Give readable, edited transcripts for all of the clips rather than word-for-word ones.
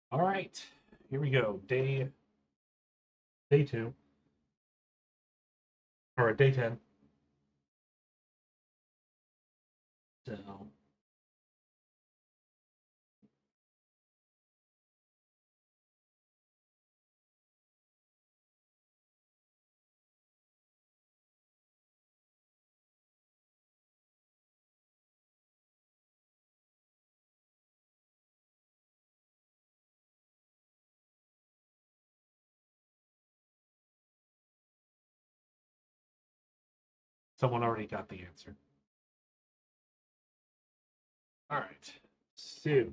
All right, here we go. Day two, or day 10. So someone already got the answer. All right. So,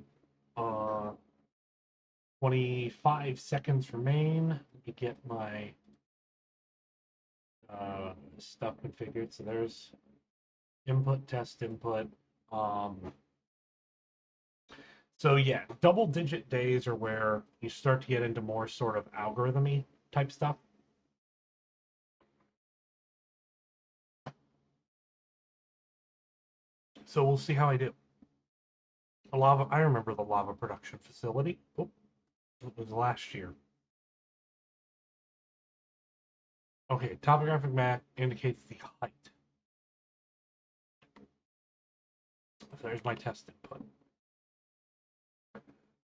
uh, 25 seconds remain. Let me get my stuff configured. So there's input, test input. Um, so yeah, double digit days are where you start to get into more sort of algorithmy type stuff. So we'll see how I do. I remember the lava production facility. Oh, it was last year. Okay, topographic map indicates the height. So there's my test input.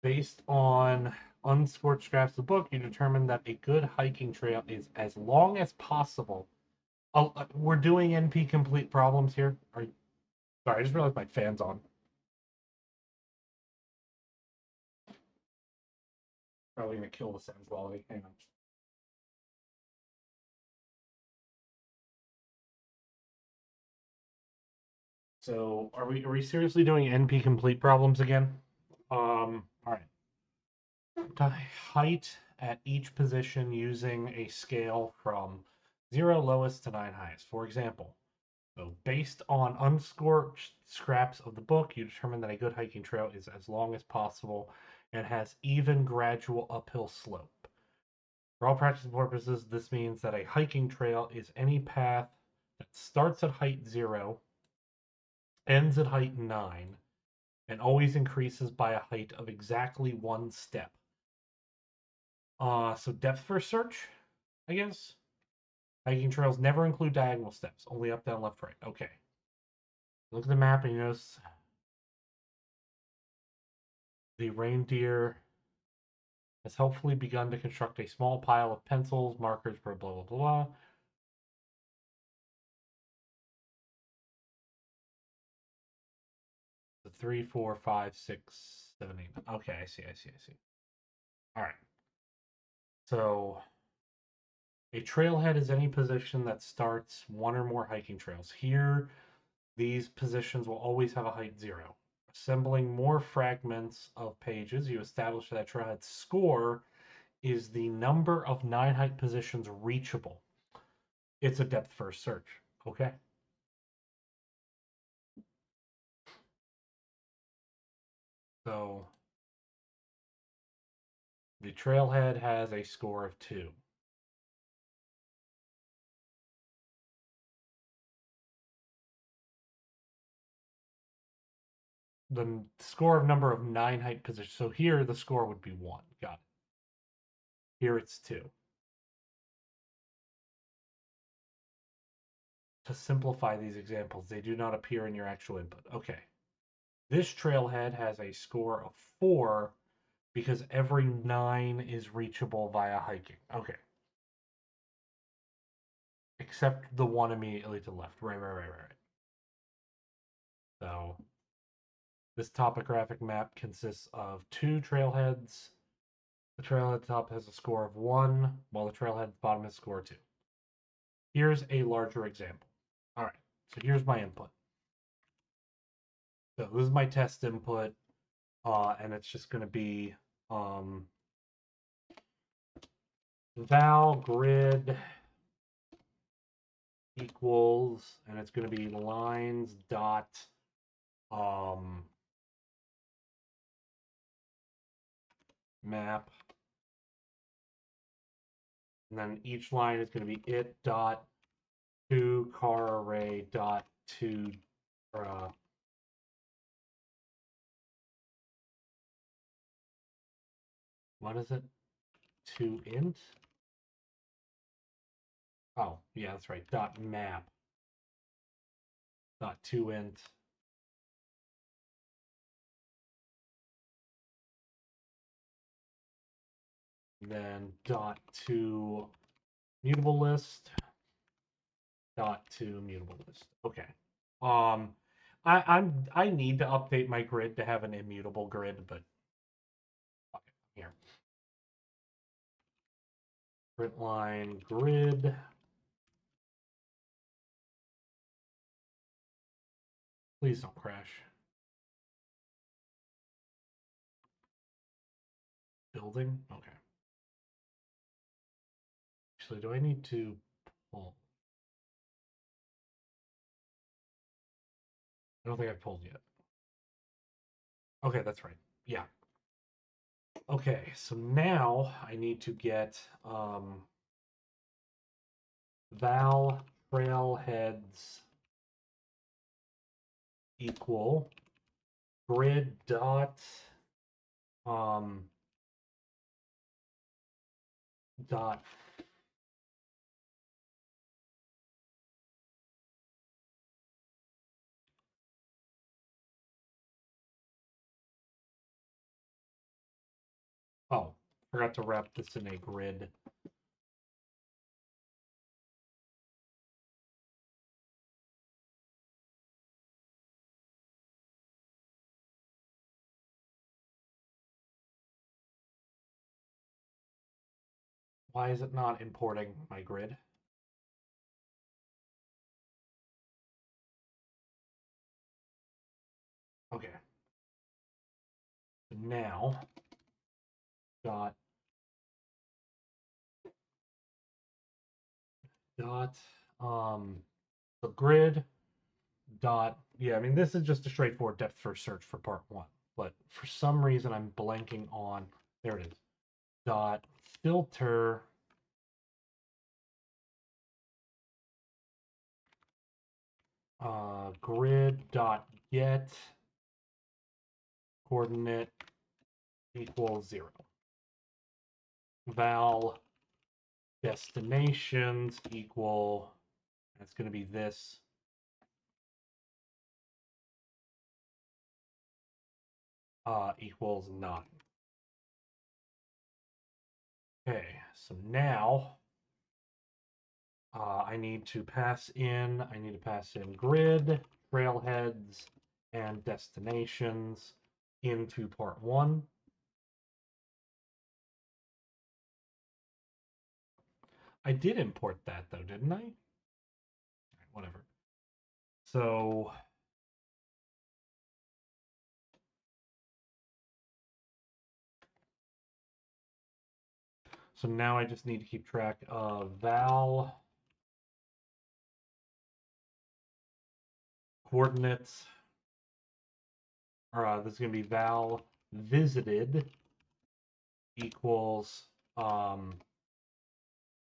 Based on unscored scraps of the book, you determine that a good hiking trail is as long as possible. Oh, we're doing NP complete problems here. Sorry, I just realized my fan's on. Probably gonna kill the sound quality. Hang on. So are we seriously doing NP complete problems again? All right. Height at each position using a scale from 0 lowest to 9 highest. For example, so based on unscorched scraps of the book, you determine that a good hiking trail is as long as possible and has even gradual uphill slope. For all practical purposes, this means that a hiking trail is any path that starts at height 0, ends at height 9, and always increases by a height of exactly 1 step. So depth first search, I guess. Hiking trails never include diagonal steps, only up, down, left, right. Okay. Look at the map and you notice the reindeer has helpfully begun to construct a small pile of pencils, markers, blah, blah, blah, blah. The 3, 4, 5, 6, 7, 8. Okay, I see. All right. So a trailhead is any position that starts one or more hiking trails. Here, these positions will always have a height 0. Assembling more fragments of pages, you establish that trailhead's score is the number of 9 height positions reachable. It's a depth first search. Okay. So the trailhead has a score of 2. The score of number of 9 height positions. So here the score would be 1. Got it. Here it's 2. To simplify these examples, they do not appear in your actual input. Okay. This trailhead has a score of 4 because every 9 is reachable via hiking. Okay. Except the one immediately to the left. Right. So this topographic map consists of 2 trailheads. The trailhead top has a score of 1, while the trailhead bottom has a score of 2. Here's a larger example. All right, so here's my input. So this is my test input, and it's just going to be val grid equals, and it's going to be lines dot map, and then each line is going to be it dot to car array dot to what is it? To int? Oh, yeah, that's right. Dot map. Dot to int. Then dot to mutable list. Dot to mutable list. Okay. Um, I need to update my grid to have an immutable grid, but okay, here. Print line grid. Please don't crash. Building? Okay. Actually, do I need to pull? I don't think I've pulled yet. Okay, that's right. Yeah. Okay, so now I need to get val trailheads equal grid dot um dot oh, forgot to wrap this in a grid. Why is it not importing my grid? Okay. Now dot dot the grid dot yeah, I mean this is just a straightforward depth first search for part one, but for some reason I'm blanking on there it is. Dot filter grid dot get coordinate equals 0. Val destinations equal, it's going to be this. Equals none. Okay, so now I need to pass in grid, trailheads, and destinations into part one. I did import that though, didn't I? Whatever. So now I just need to keep track of val coordinates, or this is going to be val visited equals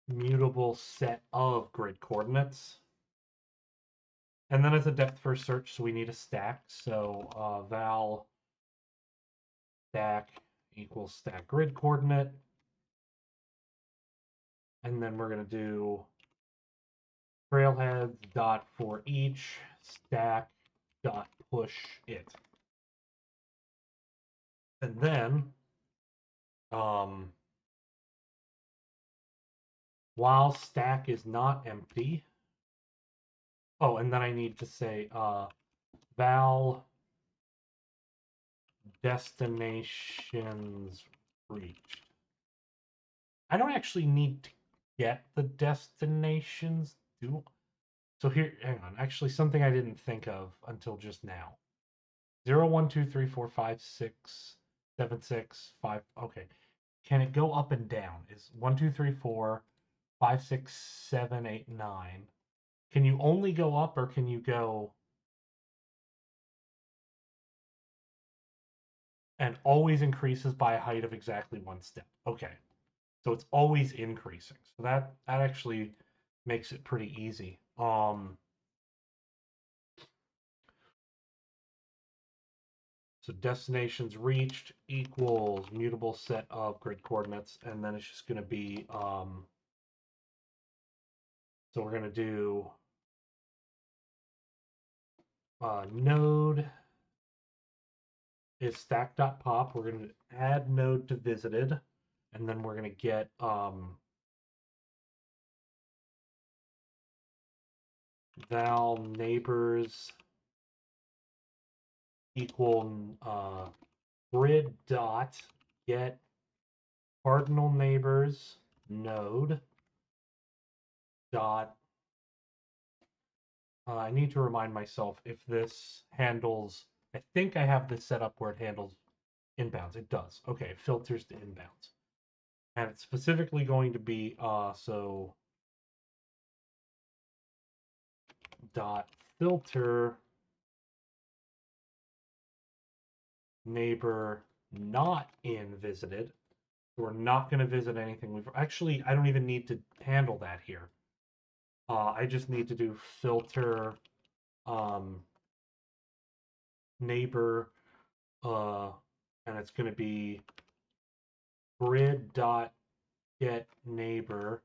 mutable set of grid coordinates. And then as a depth first search, so we need a stack. So val stack equals stack grid coordinate. And then we're going to do trailheads dot for each stack dot push it. And then while stack is not empty, oh, and then I need to say val destinations reached. I don't actually need to get the destinations, do so here, hang on. Actually, something I didn't think of until just now. 0, 1, 2, 3, 4, 5, 6, 7, 6, 5. Okay. Can it go up and down? Is 1, 2, 3, 4, 5, 6, 7, 8, 9. Can you only go up or can you go and always increases by a height of exactly one step? Okay. So it's always increasing. So that actually makes it pretty easy. So So destinations reached equals mutable set of grid coordinates, and then it's just going to be, so we're going to do node is stack.pop. We're going to add node to visited, and then we're going to get val neighbors equal grid dot get cardinal neighbors node dot. I need to remind myself if this handles. I think I have this set up where it handles inbounds. It does. Okay, filters to inbounds, and it's specifically going to be so dot filter neighbor not in visited. We're not going to visit anything. We've actually, I don't even need to handle that here. I just need to do filter neighbor, and it's going to be grid dot get neighbor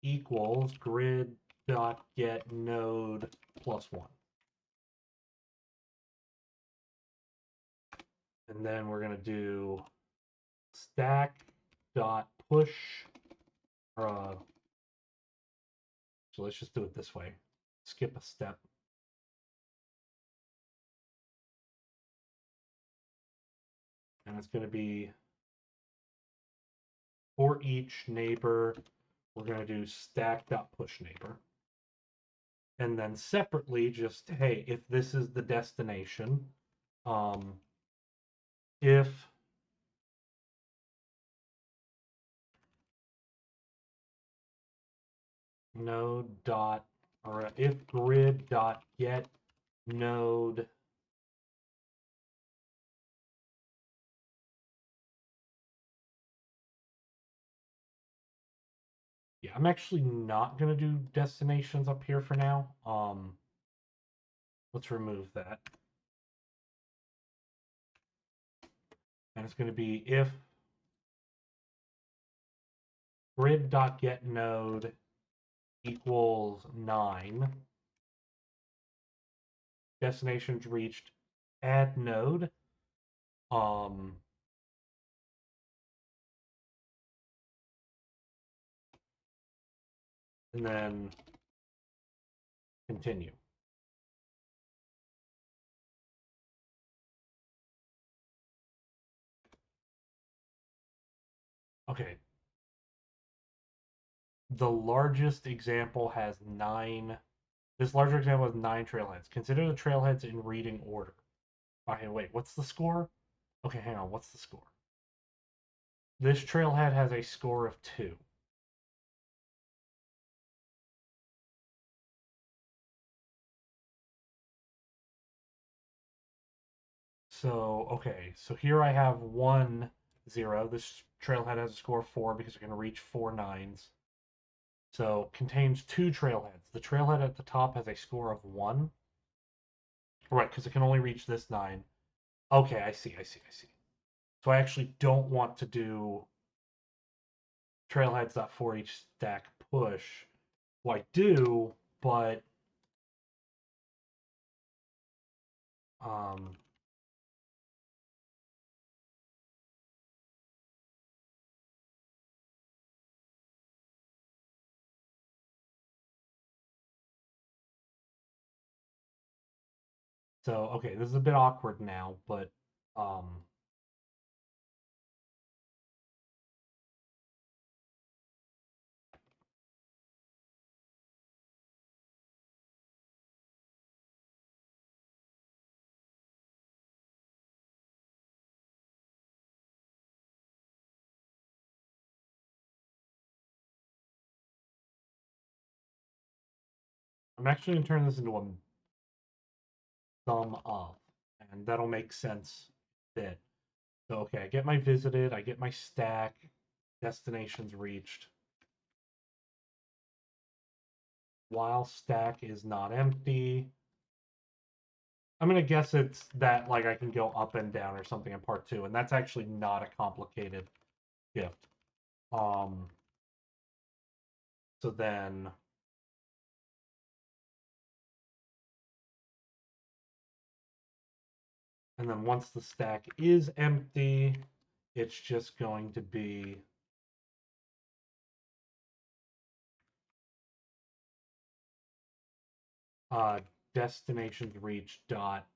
equals grid dot get node plus one. And then we're going to do stack dot push. So let's just do it this way. Skip a step. And it's going to be for each neighbor, we're going to do stack dot push neighbor. And then separately, just, hey, if this is the destination, if node dot, or if grid dot get node yeah, I'm actually not going to do destinations up here for now. Let's remove that. And it's going to be if grid.getNode equals 9, destinations reached, add node. And then continue. Okay. The largest example has 9. This larger example has 9 trailheads. Consider the trailheads in reading order. Okay, wait, what's the score? Okay, hang on, what's the score? This trailhead has a score of 2. So, okay, so here I have 1, 0. This trailhead has a score of 4 because it can reach 4 nines. So, contains 2 trailheads. The trailhead at the top has a score of 1. Right, because it can only reach this 9. Okay, I see. So I actually don't want to do trailheads for each stack push. Well, I do, but um, so okay, this is a bit awkward now, but I'm actually gonna turn this into a sum of, and that'll make sense a bit. So okay, I get my visited, I get my stack, destinations reached. While stack is not empty. I'm gonna guess it's that like I can go up and down or something in part two, and that's actually not a complicated gift. Um, so then, and then once the stack is empty, it's just going to be uh, destinations reach dot.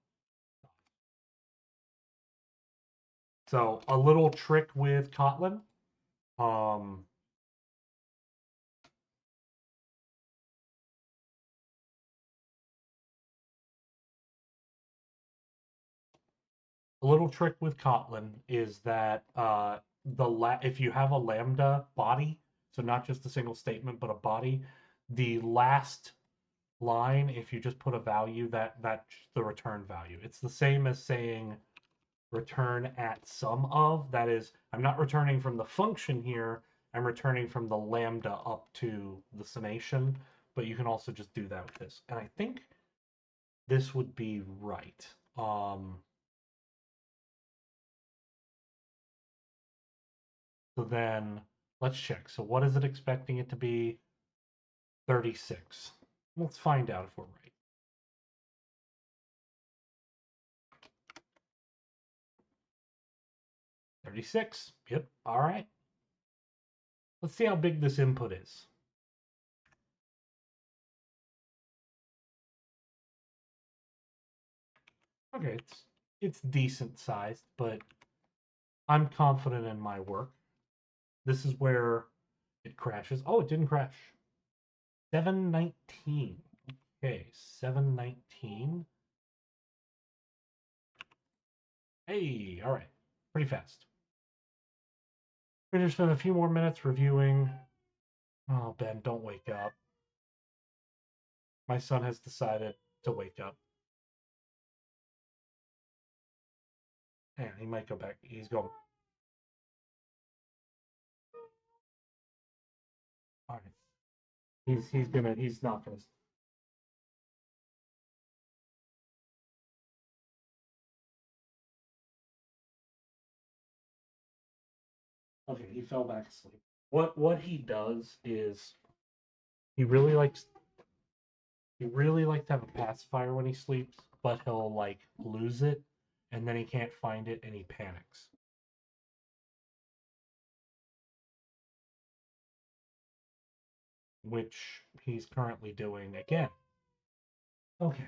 So a little trick with Kotlin. Um, a little trick with Kotlin is that if you have a lambda body, so not just a single statement but a body, the last line, if you just put a value, that's the return value. It's the same as saying return at sum of. That is, I'm not returning from the function here. I'm returning from the lambda up to the summation. But you can also just do that with this, and I think this would be right. So then let's check. So what is it expecting it to be? 36. Let's find out if we're right. 36. Yep. All right. Let's see how big this input is. Okay, it's decent sized, but I'm confident in my work. This is where it crashes. Oh, it didn't crash. 719. Okay, 719. Hey, all right. Pretty fast. We're going to spend a few more minutes reviewing. Oh, Ben, don't wake up. My son has decided to wake up. And he might go back. He's going. All right. He's not gonna. Okay, he fell back asleep. What he does is he really likes he really likes to have a pacifier when he sleeps, but he'll like lose it, and then he can't find it, and he panics. Which he's currently doing again. Okay.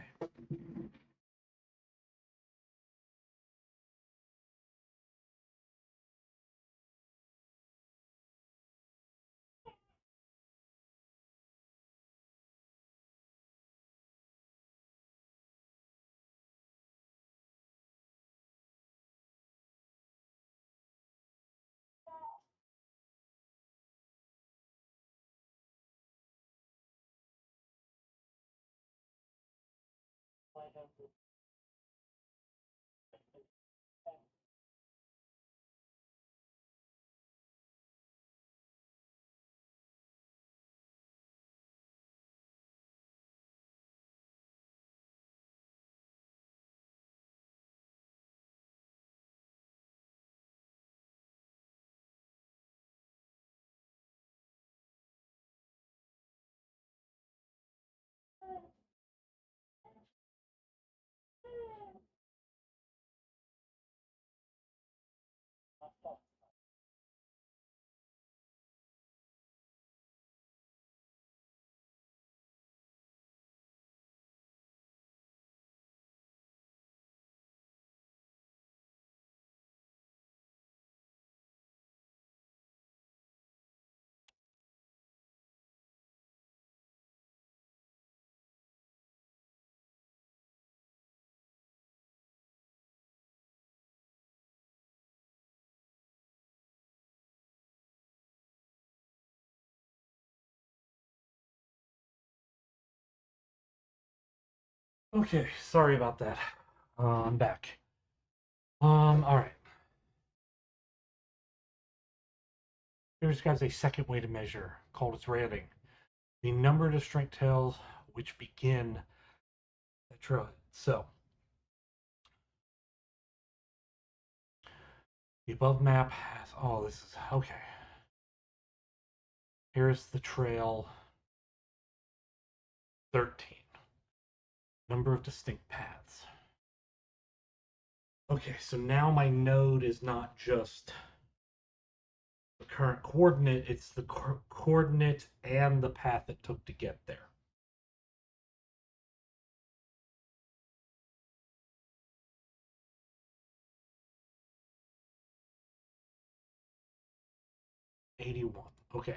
Okay, sorry about that. I'm back. All right. Here describes a second way to measure, called its rating. The number of string tails which begin, etc. So The above map has, oh, this is, okay. Here's the trail 13. Number of distinct paths. Okay, so now my node is not just the current coordinate, it's the coordinate and the path it took to get there. '81. Okay.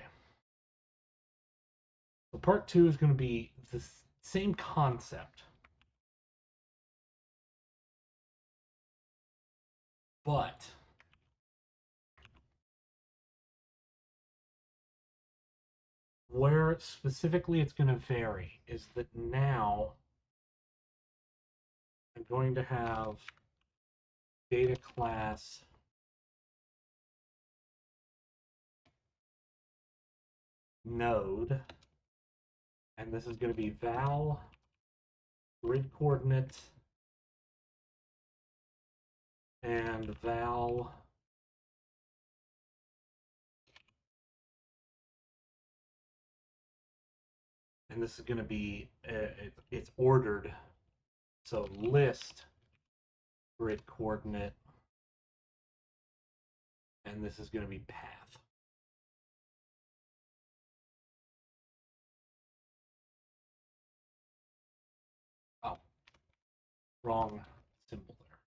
So part 2 is going to be the same concept, but where specifically it's going to vary is that now I'm going to have data class node, and this is going to be val grid coordinate and val and this is going to be it's ordered, so list grid coordinate, and this is going to be path. Oh, wrong symbol there.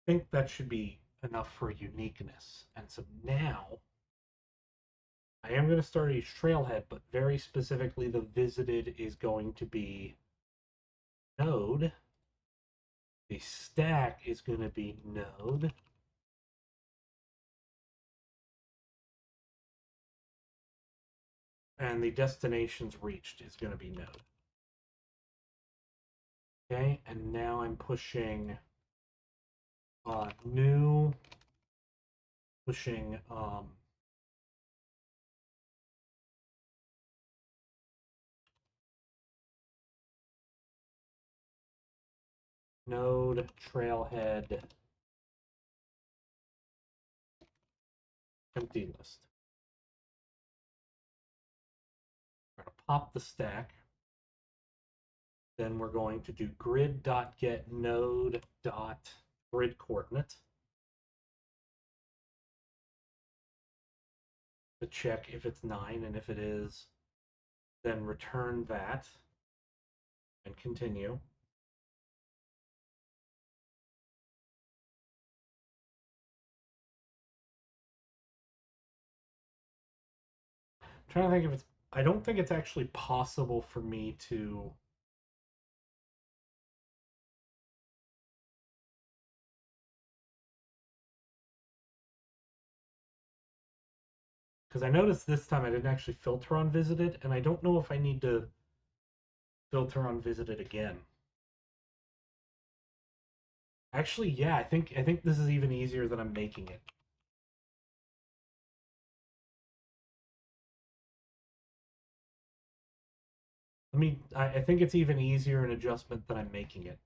I think that should be enough for uniqueness. And so now I am going to start each trailhead, but very specifically the visited is going to be node. The stack is going to be node. And the destinations reached is going to be node. Okay, and now I'm pushing new, pushing node trailhead empty list. We're going to pop the stack. Then we're going to do grid.get node.grid coordinate to check if it's 9, and if it is, then return that and continue. I'm trying to think if it's, I don't think it's actually possible for me to because I noticed this time I didn't actually filter on visited, and I don't know if I need to filter on visited again. Actually, yeah, I think this is even easier than I'm making it. I think it's even easier an adjustment than I'm making it.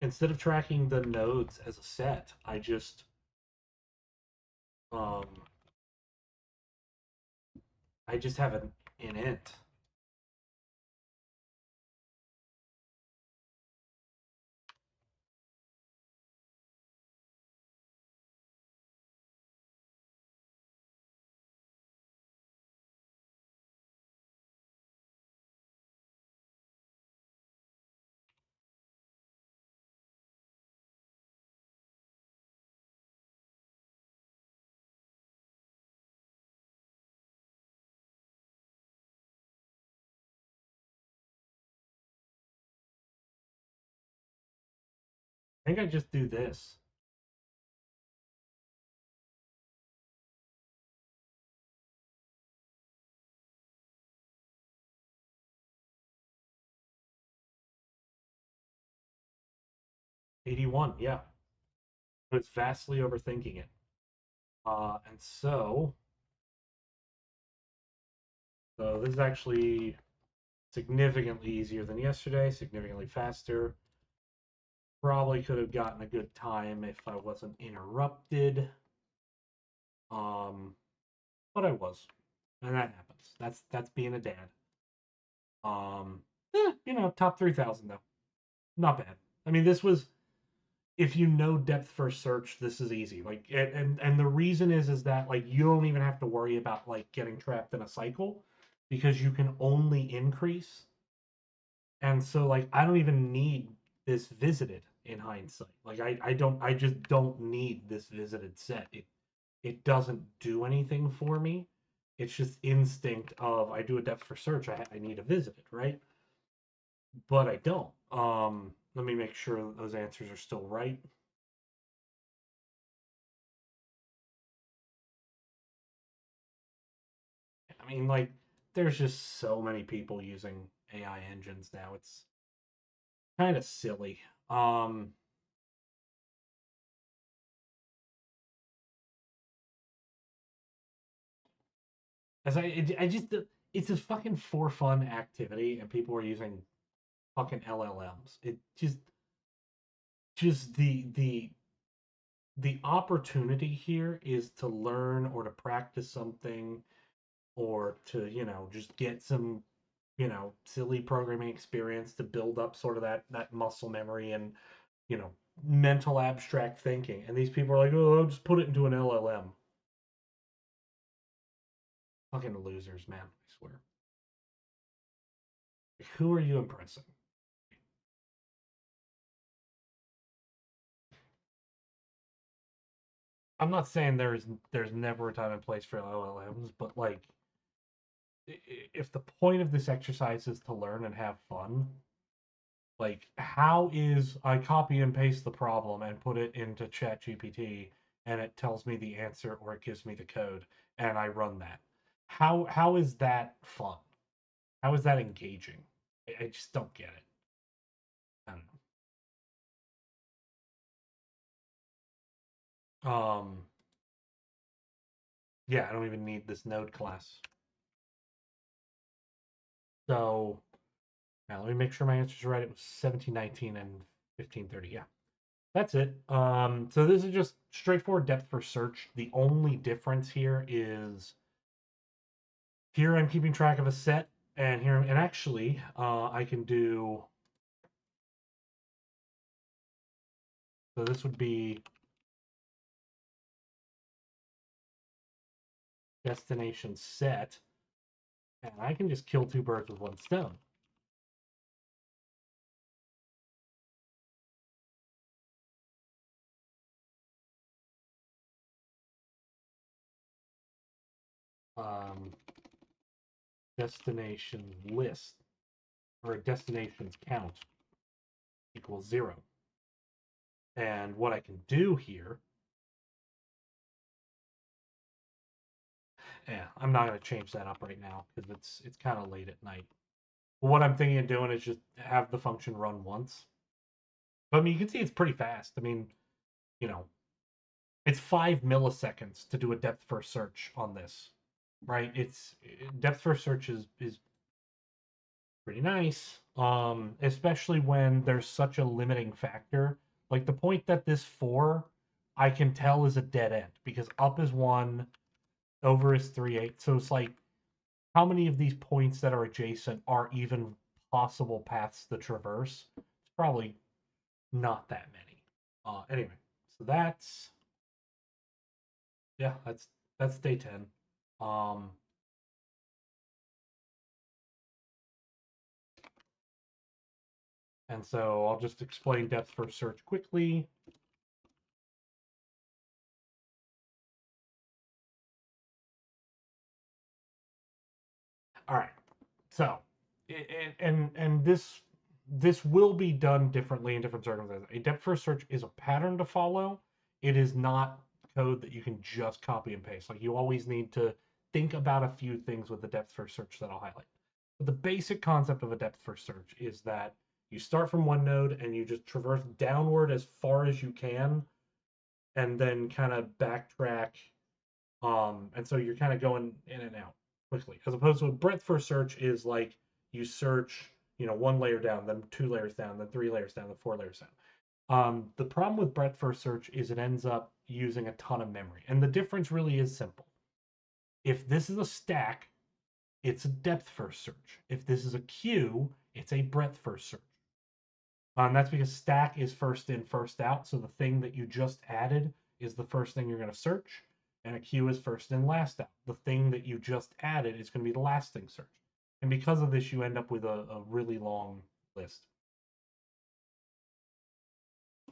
Instead of tracking the nodes as a set, I just um have an int. I think I just do this. '81, yeah. But it's vastly overthinking it. And so this is actually Significantly easier than yesterday, significantly faster. Probably could have gotten a good time if I wasn't interrupted. Um, but I was. And that happens. That's being a dad. Um, top 3,000 though. Not bad. I mean, this was if you know depth first search, this is easy. Like, and the reason is that like you don't even have to worry about like getting trapped in a cycle because you can only increase. And so like I don't even need this visited in hindsight. Like I just don't need this visited set. It doesn't do anything for me. It's just instinct of I do a depth for search. I need a visited, right? But I don't. Let me make sure those answers are still right. I mean, like, there's just so many people using AI engines now. It's kind of silly. Um, as I just, it's a fucking for fun activity, and people are using fucking LLMs. It just the opportunity here is to learn or to practice something or to just get some silly programming experience to build up sort of that muscle memory and you know mental abstract thinking. And these people are like, oh, I'll just put it into an LLM. Fucking losers, man, I swear. Who are you impressing? I'm not saying there's never a time and place for LLMs, but like if the point of this exercise is to learn and have fun, like how is I copy and paste the problem and put it into Chat GPT and it tells me the answer or it gives me the code and I run that? How is that fun? How is that engaging? I just don't get it. I don't know. Yeah, I don't even need this node class. So now let me make sure my answers are right. It was 1719 and 1530. Yeah. That's it. So this is just straightforward depth for search. The only difference here is here I'm keeping track of a set, and here and actually I can do so. This would be destination set, and I can just kill two birds with one stone. Um, destination list or a destinations count equals 0. And what I can do here, yeah, I'm not going to change that up right now because it's kind of late at night. But what I'm thinking of doing is just have the function run once. But I mean, you can see it's pretty fast. I mean, you know, it's 5 milliseconds to do a depth first search on this, right? It's depth first search is pretty nice, especially when there's such a limiting factor. Like the point that this 4, I can tell is a dead end because up is 1, over is 3/8. So it's like, how many of these points that are adjacent are even possible paths to traverse? It's probably not that many. Anyway, so yeah, that's day 10. Um, and so I'll just explain depth first search quickly. All right. So, and this will be done differently in different circumstances. A depth first search is a pattern to follow. It is not code that you can just copy and paste. Like you always need to think about a few things with the depth first search that I'll highlight. But the basic concept of a depth first search is that you start from one node and you just traverse downward as far as you can, and then kind of backtrack. And so you're kind of going in and out quickly, as opposed to a breadth first search is like you search, one layer down, then 2 layers down, then 3 layers down, then 4 layers down. The problem with breadth first search is it ends up using a ton of memory. And the difference really is simple. If this is a stack, it's a depth first search. If this is a queue, it's a breadth first search. That's because stack is first in, first out. So the thing that you just added is the first thing you're going to search. And a queue is first in, last out. The thing that you just added is going to be the last thing searched. And because of this, you end up with a really long list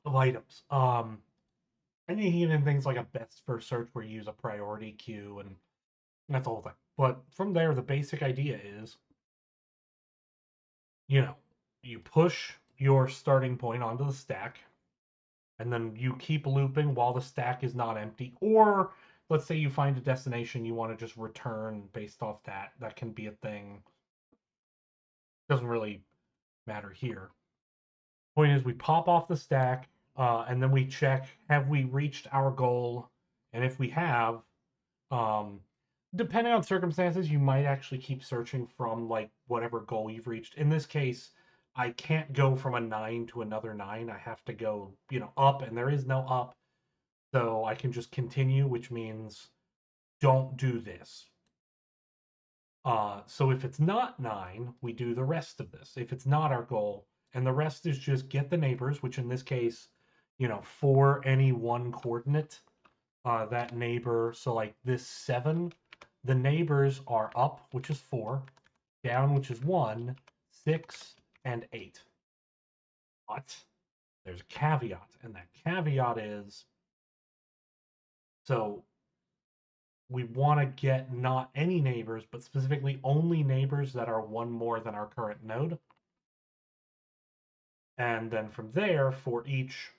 of items. And even things like a best first search where you use a priority queue, and that's the whole thing. But from there, the basic idea is, you push your starting point onto the stack, and then you keep looping while the stack is not empty. Or let's say you find a destination you want to just return based off that. That can be a thing. Doesn't really matter here. Point is, we pop off the stack, and then we check, have we reached our goal? And if we have, um, depending on circumstances, you might actually keep searching from like whatever goal you've reached. In this case, I can't go from a 9 to another 9. I have to go, up, and there is no up. So I can just continue, which means don't do this. So if it's not 9, we do the rest of this. If it's not our goal, and the rest is just get the neighbors, which in this case, for any one coordinate, that neighbor, so like this 7, the neighbors are up, which is 4, down, which is 1, 6, and 8. But there's a caveat, and that caveat is, so we want to get not any neighbors, but specifically only neighbors that are one more than our current node. And then from there, for each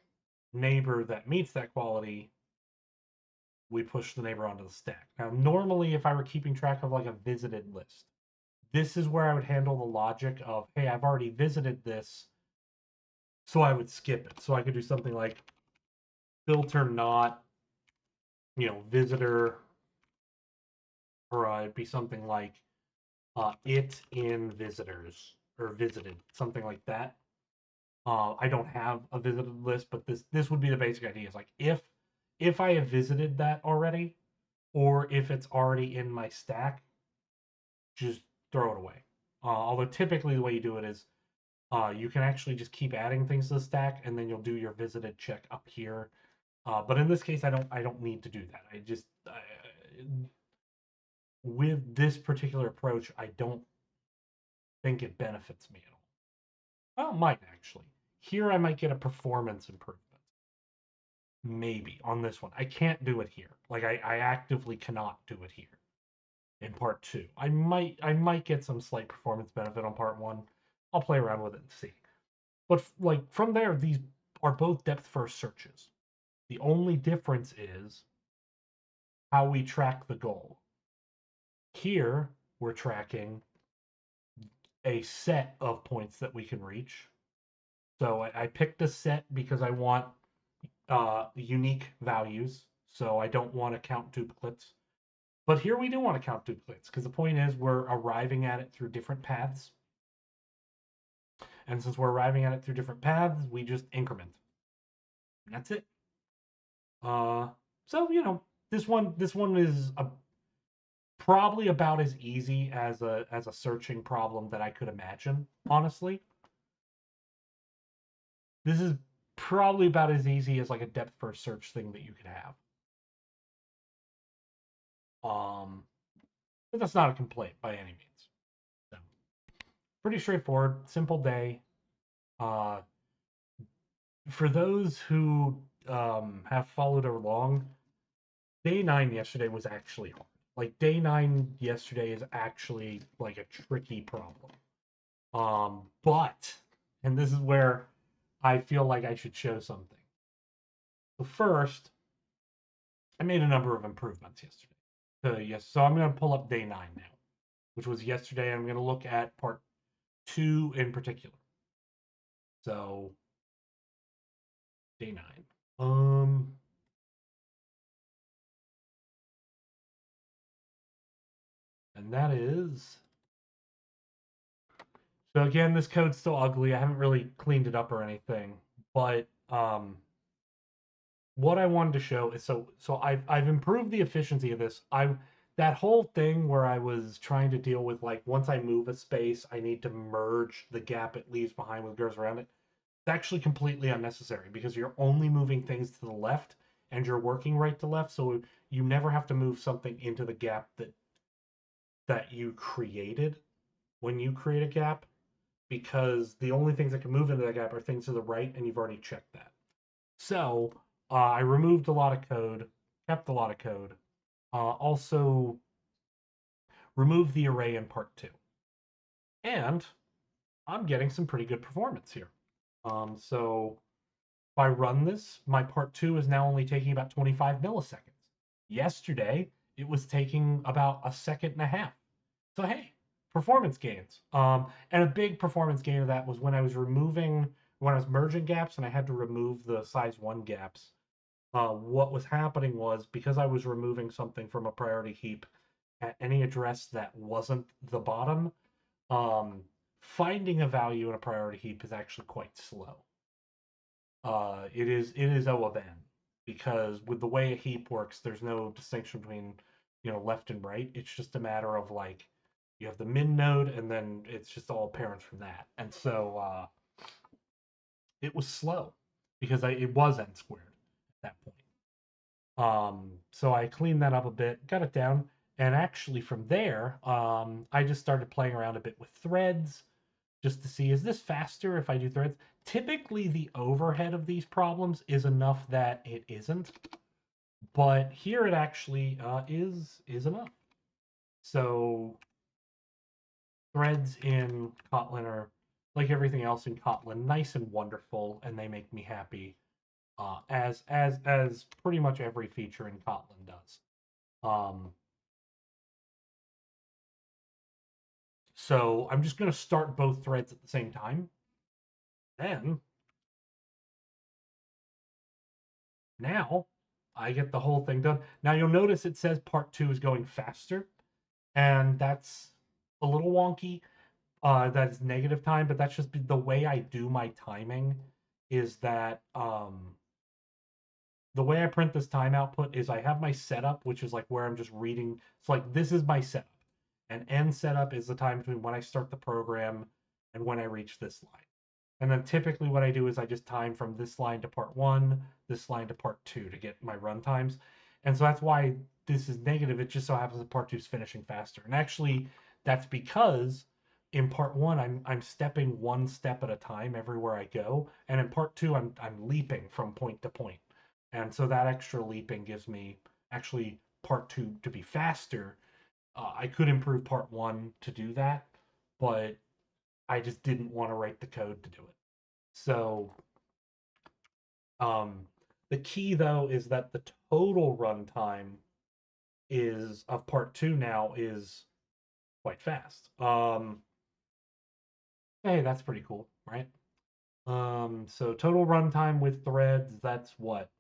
neighbor that meets that quality, we push the neighbor onto the stack. Now, normally, if I were keeping track of like a visited list, this is where I would handle the logic of, hey, I've already visited this, so I would skip it. So I could do something like filter not, visitor, or it'd be something like it in visitors or visited, something like that. I don't have a visited list, but this would be the basic idea. Is like if I have visited that already, or if it's already in my stack, just throw it away. Although typically the way you do it is you can actually just keep adding things to the stack, and then you'll do your visited check up here. But in this case, I don't need to do that. With this particular approach, I don't think it benefits me at all. Well, it might actually. Here, I might get a performance improvement. Maybe on this one. I can't do it here. Like I actively cannot do it here in part 2. I might get some slight performance benefit on part 1. I'll play around with it and see. But like from there, these are both depth first searches. The only difference is how we track the goal. Here, we're tracking a set of points that we can reach. So I picked a set because I want unique values. So I don't want to count duplicates. But here we do want to count duplicates because the point is we're arriving at it through different paths. And since we're arriving at it through different paths, we just increment. And that's it. So this one is probably about as easy as a searching problem that I could imagine. Honestly, this is probably about as easy as like a depth first search thing that you could have. But that's not a complaint by any means. So, pretty straightforward, simple day. Uh, for those who have followed along, day 9 yesterday was actually hard. Like day 9 yesterday is actually like a tricky problem. But and this is where I feel like I should show something. So first, I made a number of improvements yesterday. So I'm going to pull up day 9 now, which was yesterday. I'm going to look at part 2 in particular. So day 9. And that is So again, this code's still ugly. I haven't really cleaned it up or anything, but what I wanted to show is so I've improved the efficiency of this. I that whole thing where I was trying to deal with like once I move a space, I need to merge the gap it leaves behind with goes around it. It's actually completely unnecessary because you're only moving things to the left and you're working right to left, so you never have to move something into the gap that you created when you create a gap because the only things that can move into that gap are things to the right, and you've already checked that. So I removed a lot of code, kept a lot of code. Also removed the array in part two, and I'm getting some pretty good performance here. So if I run this, my part two is now only taking about 25 milliseconds. Yesterday, it was taking about a second and a half. So hey, performance gains. And a big performance gain of that was when I was merging gaps and I had to remove the size one gaps. What was happening was because I was removing something from a priority heap at any address that wasn't the bottom, um, finding a value in a priority heap is actually quite slow. It is O of n because with the way a heap works, there's no distinction between left and right. It's just a matter of like you have the min node, and then it's just all parents from that. And so it was slow because it was n squared at that point. So I cleaned that up a bit, got it down, and actually from there, I just started playing around a bit with threads just to see, is this faster if I do threads? Typically, the overhead of these problems is enough that it isn't, but here it actually is enough. So threads in Kotlin are like everything else in Kotlin, nice and wonderful, and they make me happy, as pretty much every feature in Kotlin does. Um, So I'm just going to start both threads at the same time. Then, now, I get the whole thing done. Now you'll notice it says part two is going faster, and that's a little wonky. That's negative time, but that's just the way I do my timing is that the way I print this time output is I have my setup, which is like where I'm just reading. It's like this is my setup. And end setup is the time between when I start the program and when I reach this line. And then typically what I do is I just time from this line to part one, this line to part two to get my run times. And so that's why this is negative. It just so happens that part two is finishing faster. And actually, that's because in part one, I'm stepping one step at a time everywhere I go. And in part two, I'm leaping from point to point. And so that extra leaping gives me actually part two to be faster. I could improve part one to do that, but I just didn't want to write the code to do it. So um, the key though is that the total runtime is of part two now is quite fast. Hey, that's pretty cool, right? So total runtime with threads, that's what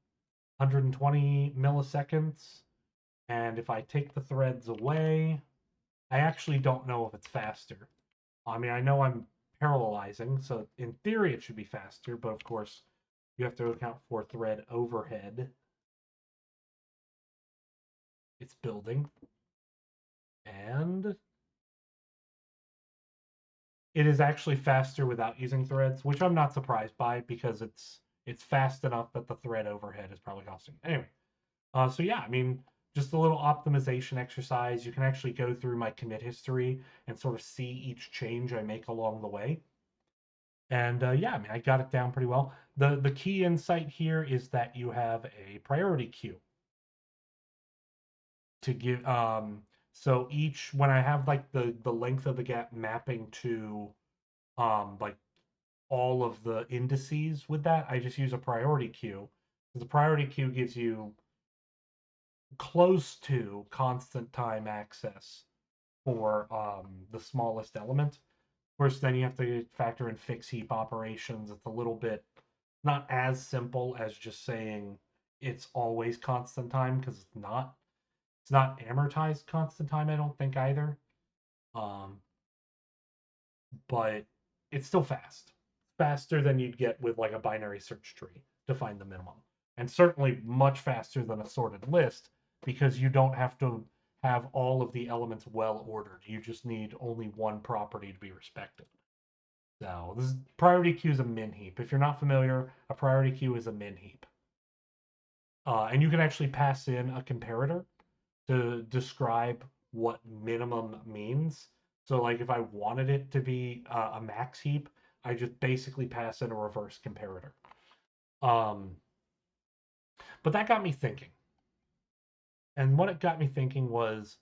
120 milliseconds. And if I take the threads away, I actually don't know if it's faster. I mean, I know I'm parallelizing, so in theory it should be faster, but of course you have to account for thread overhead. It's building, and it is actually faster without using threads, which I'm not surprised by because it's fast enough that the thread overhead is probably costing. Anyway, so yeah, I mean, just a little optimization exercise. You can actually go through my commit history and sort of see each change I make along the way. And yeah, I mean, I got it down pretty well. The key insight here is that you have a priority queue to give. So each when I have like the length of the gap mapping to like all of the indices with that, I just use a priority queue. The priority queue gives you close to constant time access for the smallest element. Of course, then you have to factor in fix heap operations. It's a little bit not as simple as just saying it's always constant time because it's not. It's not amortized constant time, I don't think either. Um, but it's still fast, faster than you'd get with like a binary search tree to find the minimum, and certainly much faster than a sorted list because you don't have to have all of the elements well ordered. You just need only one property to be respected. So this is, priority queue is a min heap. If you're not familiar, a priority queue is a min heap. And you can actually pass in a comparator to describe what minimum means. So, like, if I wanted it to be a max heap, I just basically pass in a reverse comparator. Um, but that got me thinking. And what it got me thinking was,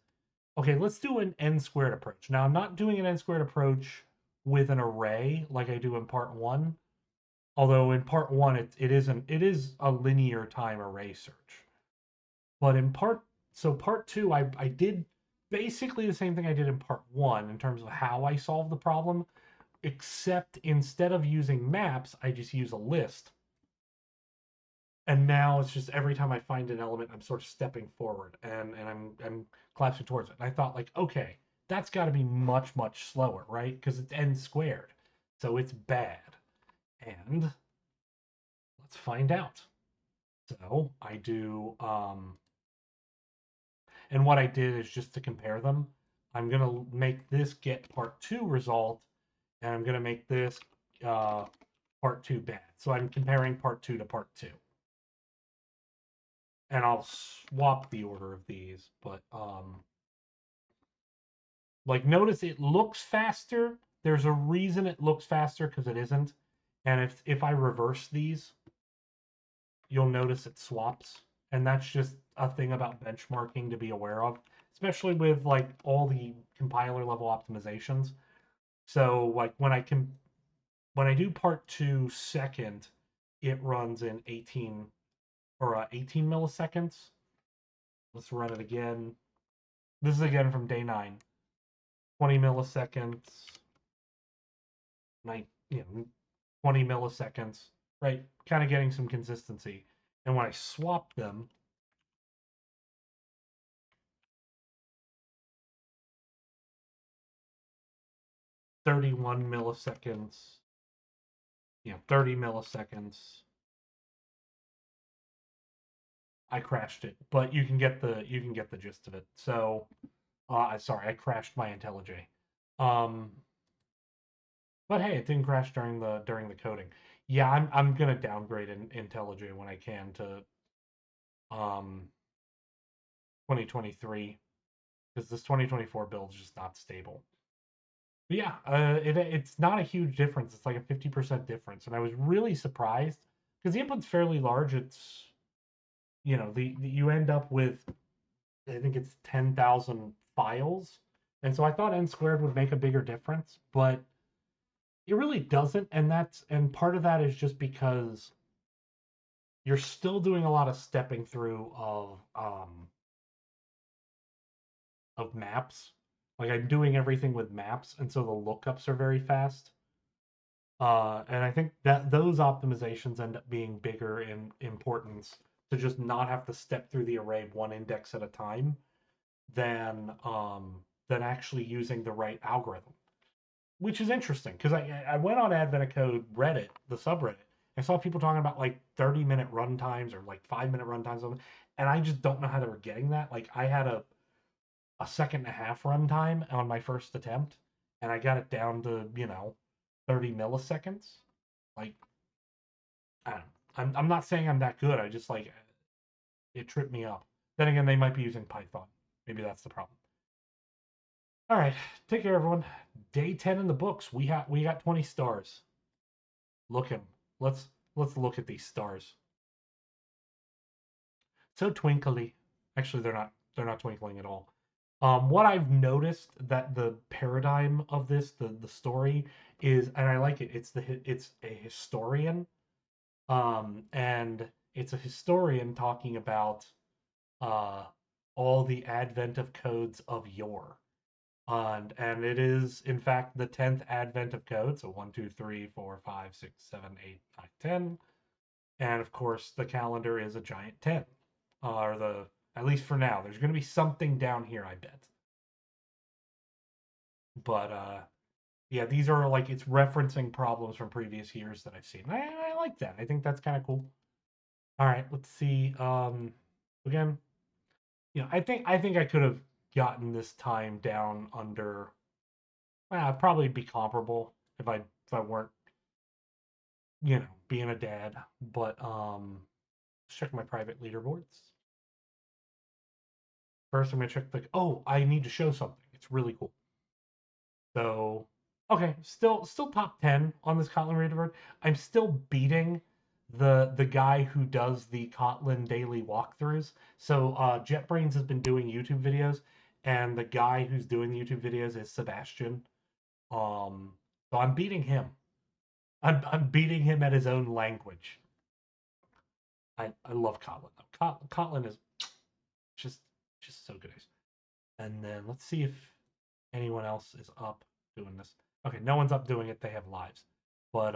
okay, let's do an n squared approach. Now, I'm not doing an n squared approach with an array like I do in part one. Although in part one, it is a linear time array search. But in part two, I did basically the same thing I did in part one in terms of how I solved the problem, except instead of using maps, I just use a list. And now it's just every time I find an element, I'm sort of stepping forward and I'm collapsing towards it. And I thought like, okay, that's got to be much slower, right? Because it's n squared, so it's bad. And let's find out. So I do and what I did is just to compare them, I'm going to make this get part two result, and I'm going to make this uh, part two bad. So I'm comparing part two to part two. And I'll swap the order of these, but like notice it looks faster. There's a reason it looks faster because it isn't. And if I reverse these, you'll notice it swaps. And that's just a thing about benchmarking to be aware of, especially with like all the compiler level optimizations. So like when I do part two second, it runs in 18 or 18 milliseconds. Let's run it again. This is again from day 9. 20 milliseconds, 20 milliseconds, right? Kind of getting some consistency. And when I swap them, 31 milliseconds, 30 milliseconds. I crashed it, but you can get the gist of it. So, sorry, I crashed my IntelliJ. Um, but hey, it didn't crash during the coding. Yeah, I'm gonna downgrade IntelliJ when I can to 2023 because this 2024 build is just not stable. But yeah, it's not a huge difference. It's like a 50% difference, and I was really surprised because the input's fairly large. It's the you end up with I think it's 10,000 files, and so I thought n squared would make a bigger difference, but it really doesn't, and part of that is just because you're still doing a lot of stepping through of maps. Like I'm doing everything with maps, and so the lookups are very fast. And I think that those optimizations end up being bigger in importance to just not have to step through the array one index at a time than actually using the right algorithm, which is interesting because I went on Advent of Code Reddit, the subreddit, and saw people talking about like 30-minute run times or like 5-minute run times, and I just don't know how they were getting that. Like I had a second and a half runtime on my first attempt, and I got it down to 30 milliseconds. Like I don't know. I'm not saying I'm that good. I just like it tripped me up. Then again, they might be using Python. Maybe that's the problem. All right, take care, everyone. Day 10 in the books. We got 20 stars. Look him. Let's look at these stars. So twinkly. Actually, they're not twinkling at all. What I've noticed that the paradigm of this, the story is, and I like it. It's a historian, and it's a historian talking about uh, all the advent of codes of yore. And it is in fact the 10th advent of code. So 1, 2, 3, 4, 5, 6, 7, 8, 9, 10. And of course, the calendar is a giant 10. Or at least for now. There's going to be something down here, I bet. But Yeah, these are like it's referencing problems from previous years that I've seen. I like that. I think that's kind of cool. All right, let's see. Again, I think I could have gotten this time down under. Probably be comparable if I weren't being a dad. But let's check my private leaderboards. First, I'm gonna check the. Oh, I need to show something. It's really cool. So, okay, still top 10 on this Kotlin leaderboard. I'm still beating the guy who does the Kotlin daily walkthroughs. So, JetBrains has been doing YouTube videos, and the guy who's doing the YouTube videos is Sebastian. So I'm beating him. I'm beating him at his own language. I love Kotlin though. Kotlin is just just so good. And then let's see if anyone else is up doing this. Okay, no one's up doing it. They have lives. But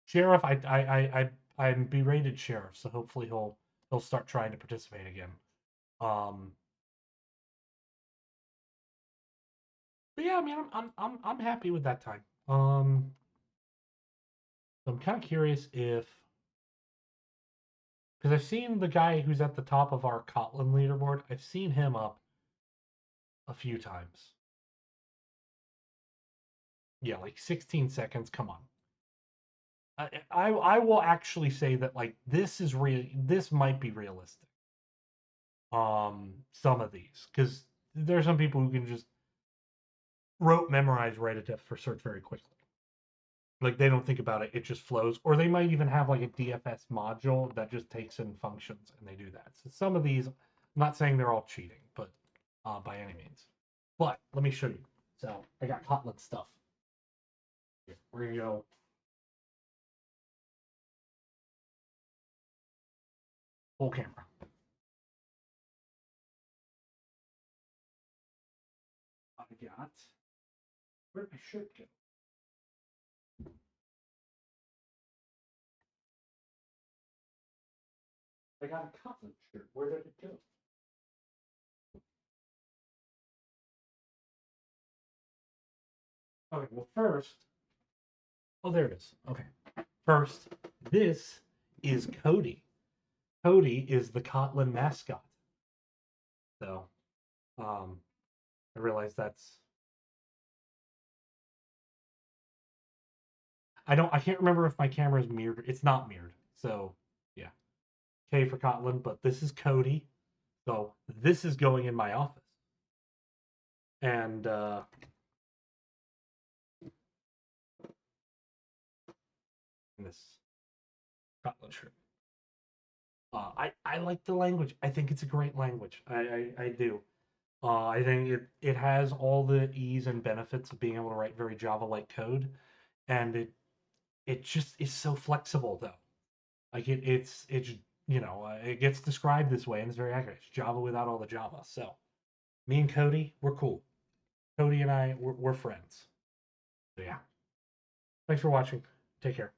Sheriff, I'm berated Sheriff, so hopefully he'll start trying to participate again. Um, but yeah, I mean, I'm happy with that time. I'm kind of curious if because I've seen the guy who's at the top of our Kotlin leaderboard. I've seen him up a few times. Yeah, like 16 seconds. Come on. I will actually say that like this is real. This might be realistic. Some of these because there's some people who can just rote memorize write a diff for search very quickly. Like they don't think about it; it just flows. Or they might even have like a DFS module that just takes in functions and they do that. So some of these, I'm not saying they're all cheating, but by any means. But let me show you. So I got Kotlin stuff. Here, we're gonna go full camera. I got where did my shirt go? I got a Kotlin shirt. Where did it go? Okay, well first, oh there it is. Okay, first, this is Cody. Cody is the Kotlin mascot. So, um, I realize that's I can't remember if my camera is mirrored. It's not mirrored. So yeah. K for Kotlin, but this is Cody. So this is going in my office. And this Kotlin shirt. I like the language. I think it's a great language. I do. I think it has all the ease and benefits of being able to write very Java-like code, and it just is so flexible though. Like it's it gets described this way and it's very accurate. It's Java without all the Java. So me and Cody, we're cool. Cody and I, we're friends. So yeah. Thanks for watching. Take care.